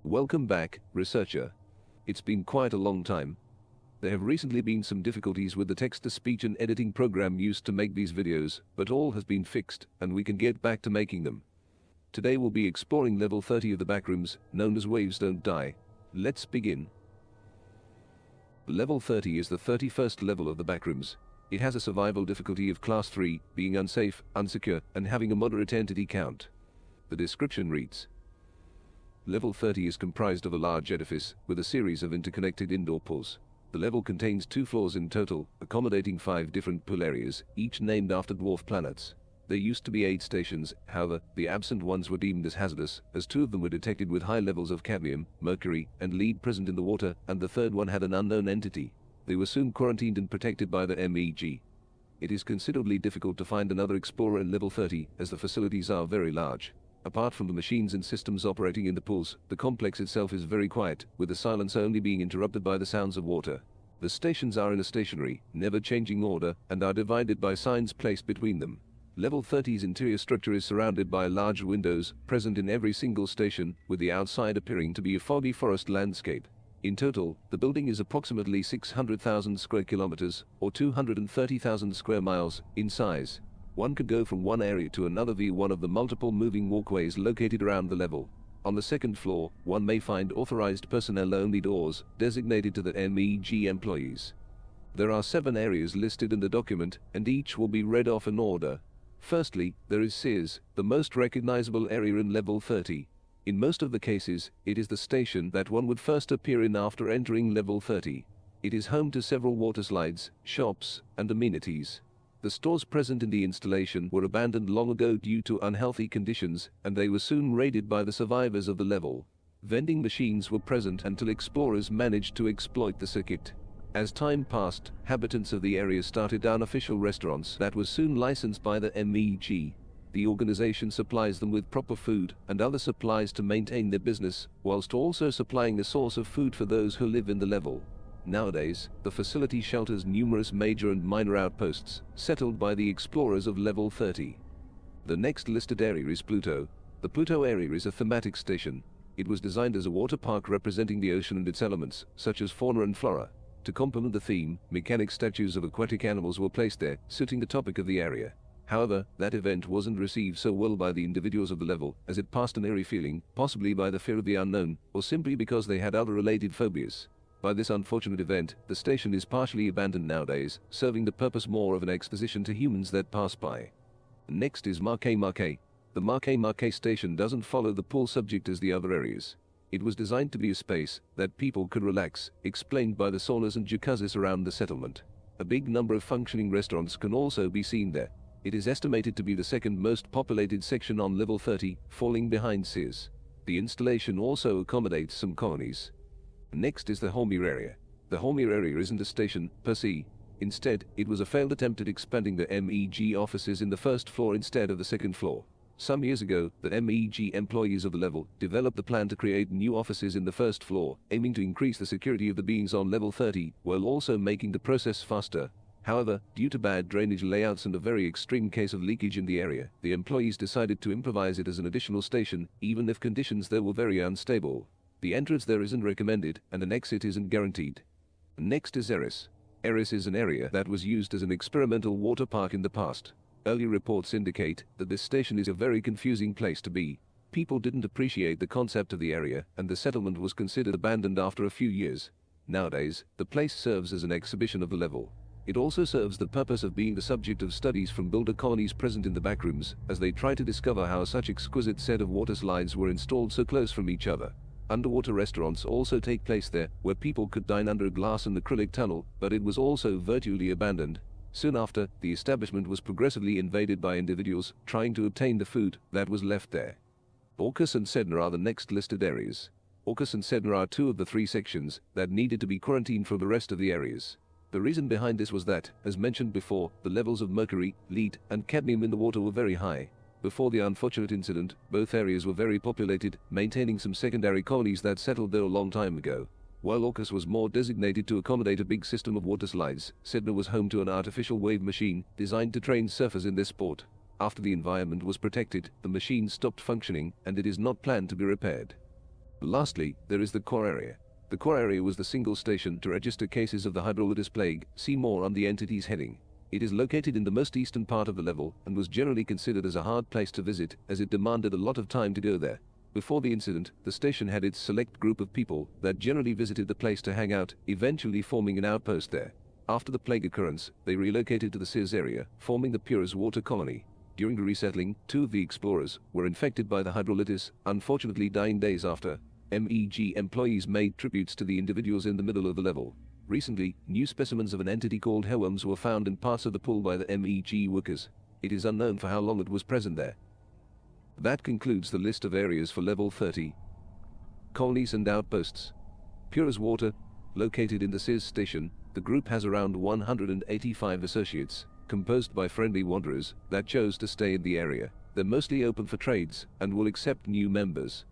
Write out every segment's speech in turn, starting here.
Welcome back, researcher. It's been quite a long time. There have recently been some difficulties with the text-to-speech and editing program used to make these videos, but all has been fixed, and we can get back to making them. Today we'll be exploring level 30 of the Backrooms, known as Waves Don't Die. Let's begin. Level 30 is the 31st level of the Backrooms. It has a survival difficulty of Class 3, being unsafe, unsecure, and having a moderate entity count. The description reads: Level 30 is comprised of a large edifice, with a series of interconnected indoor pools. The level contains 2 floors in total, accommodating 5 different pool areas, each named after dwarf planets. There used to be 8 stations, however, the absent ones were deemed as hazardous, as 2 of them were detected with high levels of cadmium, mercury, and lead present in the water, and the third one had an unknown entity. They were soon quarantined and protected by the MEG. It is considerably difficult to find another explorer in level 30, as the facilities are very large. Apart from the machines and systems operating in the pools, the complex itself is very quiet, with the silence only being interrupted by the sounds of water. The stations are in a stationary, never-changing order, and are divided by signs placed between them. Level 30's interior structure is surrounded by large windows, present in every single station, with the outside appearing to be a foggy forest landscape. In total, the building is approximately 600,000 square kilometers, or 230,000 square miles, in size. One could go from one area to another via one of the multiple moving walkways located around the level. On the second floor, one may find authorized personnel-only doors, designated to the MEG employees. There are 7 areas listed in the document, and each will be read off in order. Firstly, there is Sears, the most recognizable area in level 30. In most of the cases, it is the station that one would first appear in after entering level 30. It is home to several water slides, shops, and amenities. The stores present in the installation were abandoned long ago due to unhealthy conditions, and they were soon raided by the survivors of the level. Vending machines were present until explorers managed to exploit the circuit. As time passed, inhabitants of the area started unofficial restaurants that were soon licensed by the MEG. The organization supplies them with proper food and other supplies to maintain their business, whilst also supplying a source of food for those who live in the level. Nowadays, the facility shelters numerous major and minor outposts, settled by the explorers of level 30. The next listed area is Pluto. The Pluto area is a thematic station. It was designed as a water park representing the ocean and its elements, such as fauna and flora. To complement the theme, mechanic statues of aquatic animals were placed there, suiting the topic of the area. However, that event wasn't received so well by the individuals of the level, as it passed an eerie feeling, possibly by the fear of the unknown, or simply because they had other related phobias. By this unfortunate event, the station is partially abandoned nowadays, serving the purpose more of an exposition to humans that pass by. Next is Marquee Marquee. The Marquee station doesn't follow the pool subject as the other areas. It was designed to be a space that people could relax, explained by the saunas and jacuzzis around the settlement. A big number of functioning restaurants can also be seen there. It is estimated to be the second most populated section on level 30, falling behind Sears. The installation also accommodates some colonies. Next is the Holmere area. The Holmere area isn't a station, per se. Instead, it was a failed attempt at expanding the MEG offices in the first floor instead of the second floor. Some years ago, the MEG employees of the level developed the plan to create new offices in the first floor, aiming to increase the security of the beings on level 30, while also making the process faster. However, due to bad drainage layouts and a very extreme case of leakage in the area, the employees decided to improvise it as an additional station, even if conditions there were very unstable. The entrance there isn't recommended, and an exit isn't guaranteed. Next is Eris. Eris is an area that was used as an experimental water park in the past. Early reports indicate that this station is a very confusing place to be. People didn't appreciate the concept of the area, and the settlement was considered abandoned after a few years. Nowadays, the place serves as an exhibition of the level. It also serves the purpose of being the subject of studies from builder colonies present in the Backrooms, as they try to discover how such exquisite set of water slides were installed so close from each other. Underwater restaurants also take place there, where people could dine under a glass and acrylic tunnel, but it was also virtually abandoned. Soon after, the establishment was progressively invaded by individuals trying to obtain the food that was left there. Orcus and Sedna are the next listed areas. Orcus and Sedna are 2 of the 3 sections that needed to be quarantined from the rest of the areas. The reason behind this was that, as mentioned before, the levels of mercury, lead, and cadmium in the water were very high. Before the unfortunate incident, both areas were very populated, maintaining some secondary colonies that settled there a long time ago. While Orcus was more designated to accommodate a big system of water slides, Sedna was home to an artificial wave machine designed to train surfers in this sport. After the environment was protected, the machine stopped functioning, and it is not planned to be repaired. Lastly, there is the core area. The core area was the single station to register cases of the hydrolitis plague. See more on the entities heading. It is located in the most eastern part of the level and was generally considered as a hard place to visit as it demanded a lot of time to go there. Before the incident, the station had its select group of people that generally visited the place to hang out, eventually forming an outpost there. After the plague occurrence, they relocated to the Sears area, forming the Purest Water Colony. During the resettling, 2 of the explorers were infected by the hydrolitis, unfortunately dying days after. MEG employees made tributes to the individuals in the middle of the level. Recently, new specimens of an entity called hellworms were found in parts of the pool by the MEG workers. It is unknown for how long it was present there. That concludes the list of areas for level 30. Colonies and Outposts. Purest Water, located in the Sears station, the group has around 185 associates, composed by friendly wanderers that chose to stay in the area. They're mostly open for trades and will accept new members.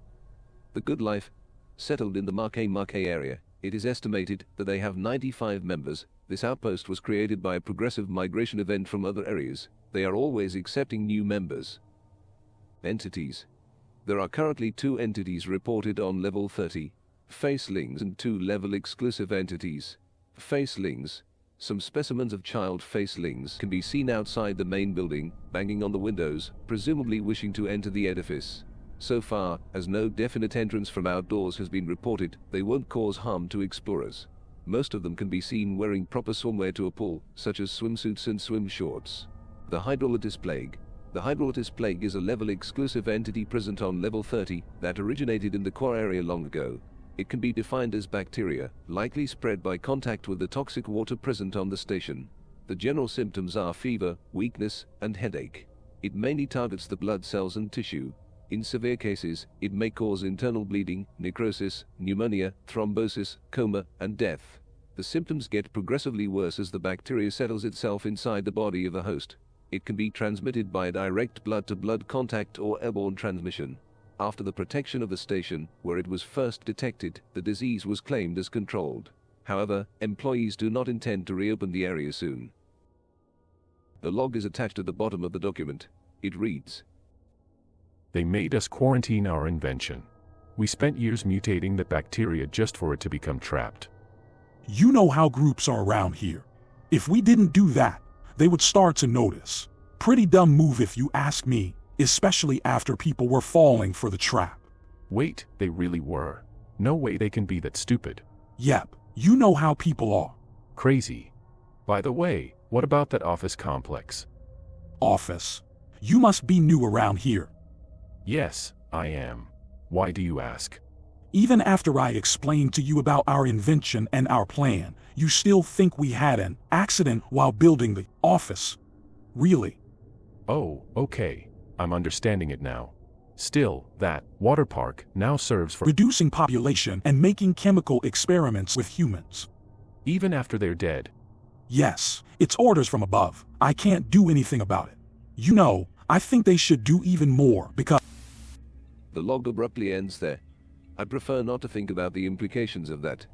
The Good Life, settled in the Marque area. It is estimated that they have 95 members. This outpost was created by a progressive migration event from other areas. They are always accepting new members. Entities. There are currently 2 entities reported on level 30. Facelings and 2 level exclusive entities. Facelings. Some specimens of child facelings can be seen outside the main building, banging on the windows, presumably wishing to enter the edifice. So far, as no definite entrance from outdoors has been reported, they won't cause harm to explorers. Most of them can be seen wearing proper swimwear to a pool, such as swimsuits and swim shorts. The Hydrolitis Plague. The Hydrolitis Plague is a level-exclusive entity present on level 30 that originated in the core area long ago. It can be defined as bacteria, likely spread by contact with the toxic water present on the station. The general symptoms are fever, weakness, and headache. It mainly targets the blood cells and tissue. In severe cases, it may cause internal bleeding, necrosis, pneumonia, thrombosis, coma, and death. The symptoms get progressively worse as the bacteria settles itself inside the body of the host. It can be transmitted by a direct blood-to-blood contact or airborne transmission. After the protection of the station, where it was first detected, the disease was claimed as controlled. However, employees do not intend to reopen the area soon. The log is attached at the bottom of the document. It reads, "They made us quarantine our invention. We spent years mutating the bacteria just for it to become trapped. You know how groups are around here. If we didn't do that, they would start to notice. Pretty dumb move if you ask me, especially after people were falling for the trap." Wait, they really were? No way they can be that stupid. Yep, you know how people are. Crazy. By the way, what about that office complex? Office? You must be new around here. Yes, I am. Why do you ask? Even after I explained to you about our invention and our plan, you still think we had an accident while building the office? Really? Oh, okay. I'm understanding it now. Still, that water park now serves for reducing population and making chemical experiments with humans. Even after they're dead. Yes, it's orders from above. I can't do anything about it. You know, I think they should do even more because... The log abruptly ends there. I prefer not to think about the implications of that.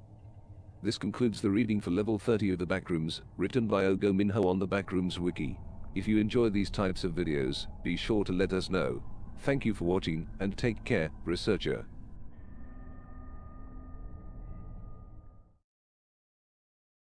This concludes the reading for level 30 of the Backrooms, written by OGominho on the Backrooms Wiki. If you enjoy these types of videos, be sure to let us know. Thank you for watching, and take care, researcher.